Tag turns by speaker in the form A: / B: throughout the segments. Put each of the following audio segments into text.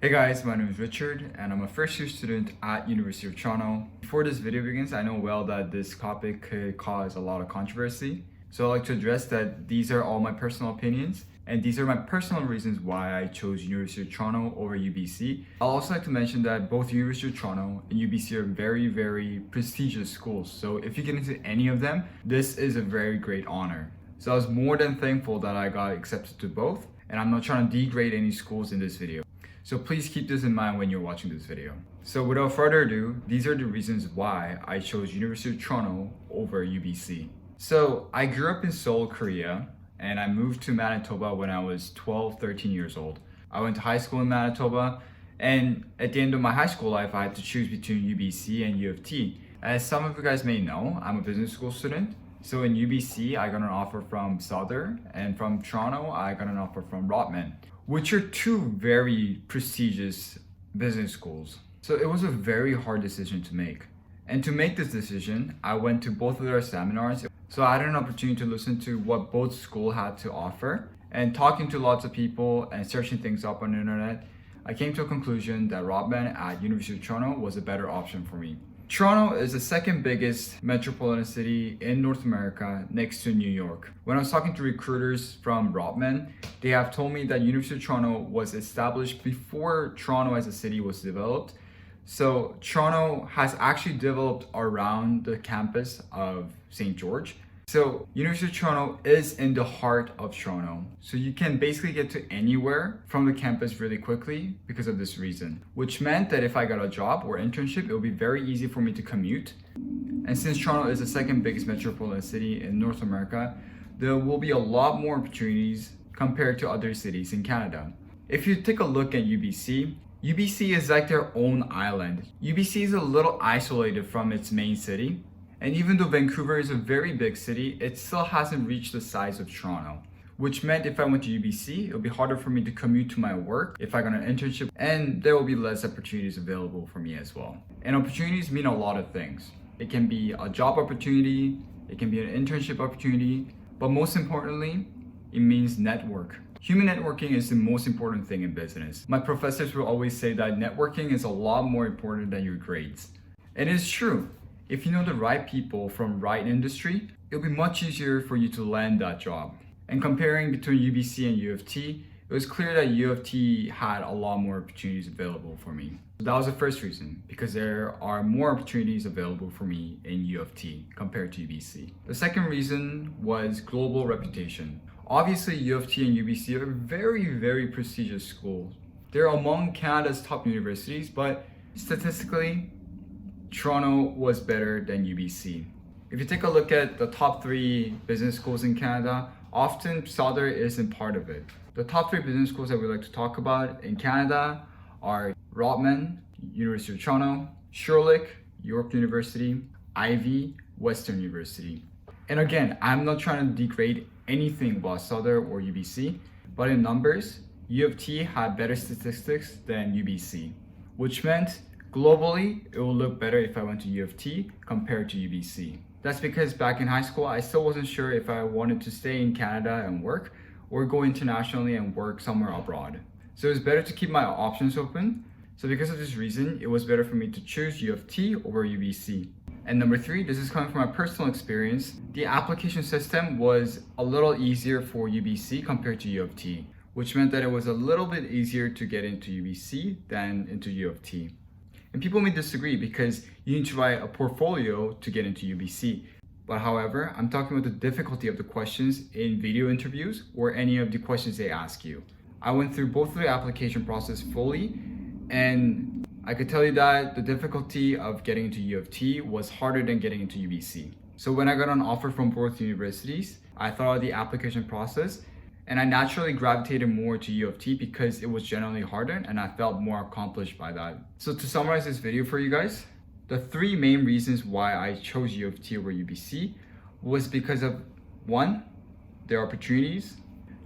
A: Hey guys, my name is Richard and I'm a first year student at University of Toronto. Before this video begins, I know well that this topic could cause a lot of controversy. So I'd like to address that these are all my personal opinions and these are my personal reasons why I chose University of Toronto over UBC. I'll also like to mention that both University of Toronto and UBC are very prestigious schools. So if you get into any of them, this is a very great honor. So I was more than thankful that I got accepted to both, and I'm not trying to degrade any schools in this video. So please keep this in mind when you're watching this video. So without further ado, these are the reasons why I chose University of Toronto over UBC. So I grew up in Seoul, Korea, and I moved to Manitoba when I was 12, 13 years old. I went to high school in Manitoba, and at the end of my high school life, I had to choose between UBC and uoft. As some of you guys may know, I'm a business school student. So in UBC, I got an offer from Southern, and from Toronto, I got an offer from Rotman, which are two very prestigious business schools. So it was a very hard decision to make. And to make this decision, I went to both of their seminars. So I had an opportunity to listen to what both schools had to offer. And talking to lots of people and searching things up on the internet, I came to a conclusion that Rotman at University of Toronto was a better option for me. Toronto is the second biggest metropolitan city in North America next to New York. When I was talking to recruiters from Rotman, they have told me that University of Toronto was established before Toronto as a city was developed. So Toronto has actually developed around the campus of St. George. So University of Toronto is in the heart of Toronto. So you can basically get to anywhere from the campus really quickly because of this reason, which meant that if I got a job or internship, it would be very easy for me to commute. And since Toronto is the second biggest metropolitan city in North America, there will be a lot more opportunities compared to other cities in Canada. If you take a look at UBC, UBC is like their own island. UBC is a little isolated from its main city. And even though Vancouver is a very big city, it still hasn't reached the size of Toronto, which meant if I went to UBC, it would be harder for me to commute to my work if I got an internship, and there will be less opportunities available for me as well. And opportunities mean a lot of things. It can be a job opportunity, it can be an internship opportunity, but most importantly, it means network. Human networking is the most important thing in business. My professors will always say that networking is a lot more important than your grades. And it's true. If you know the right people from right industry, it'll be much easier for you to land that job. And comparing between UBC and uoft, it was clear that uoft had a lot more opportunities available for me. So that was the first reason, because there are more opportunities available for me in uoft compared to UBC. The second reason was global reputation. Obviously, uoft and UBC are very prestigious schools. They're among Canada's top universities, but statistically, Toronto was better than UBC. If you take a look at the top 3 business schools in Canada, often Southern isn't part of it. The top 3 business schools that we like to talk about in Canada are Rotman, University of Toronto, Sherlock, York University, Ivy, Western University. And again, I'm not trying to degrade anything about Southern or UBC, but in numbers, uoft had better statistics than UBC, which meant globally, it will look better if I went to uoft compared to UBC. That's because back in high school, I still wasn't sure if I wanted to stay in Canada and work or go internationally and work somewhere abroad. So it was better to keep my options open. So because of this reason, it was better for me to choose uoft over UBC. And number 3, this is coming from my personal experience, the application system was a little easier for UBC compared to uoft, which meant that it was a little bit easier to get into UBC than into uoft. And people may disagree because you need to write a portfolio to get into UBC. But however, I'm talking about the difficulty of the questions in video interviews or any of the questions they ask you. I went through both of the application process fully, and I could tell you that the difficulty of getting into uoft was harder than getting into UBC. So when I got an offer from both universities, I thought of the application process, and I naturally gravitated more to uoft because it was generally harder and I felt more accomplished by that. So to summarize this video for you guys, the 3 main reasons why I chose uoft over UBC was because of 1, their opportunities.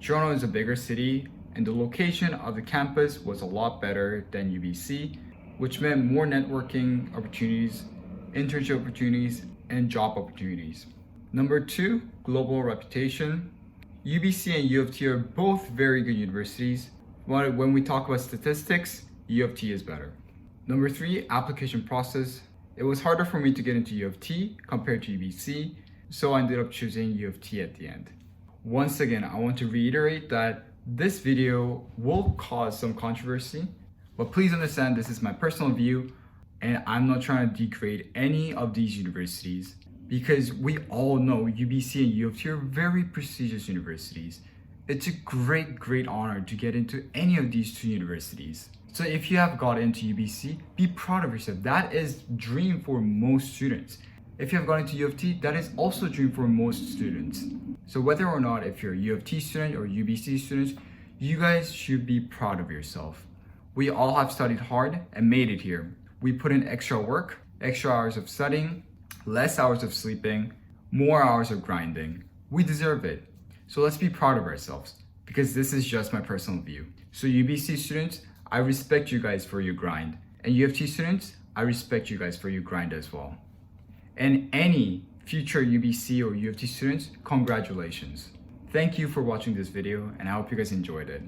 A: Toronto is a bigger city and the location of the campus was a lot better than UBC, which meant more networking opportunities, internship opportunities, and job opportunities. Number 2, global reputation. UBC and uoft are both very good universities. When we talk about statistics, U of T is better. Number 3, application process. It was harder for me to get into U of T compared to UBC, so I ended up choosing U of T at the end. Once again, I want to reiterate that this video will cause some controversy, but please understand this is my personal view and I'm not trying to degrade any of these universities because we all know UBC and U of T are very prestigious universities. It's a great honor to get into any of these two universities. So if you have got into UBC, be proud of yourself. That is dream for most students. If you have gone into U of T, that is also a dream for most students. So whether or not if you're a U of T student or UBC students, you guys should be proud of yourself. We all have studied hard and made it here. We put in extra work, extra hours of studying, less hours of sleeping, more hours of grinding. We deserve it. So let's be proud of ourselves because this is just my personal view. So UBC students, I respect you guys for your grind. And U of T students, I respect you guys for your grind as well. And any future UBC or U of T students, congratulations. Thank you for watching this video and I hope you guys enjoyed it.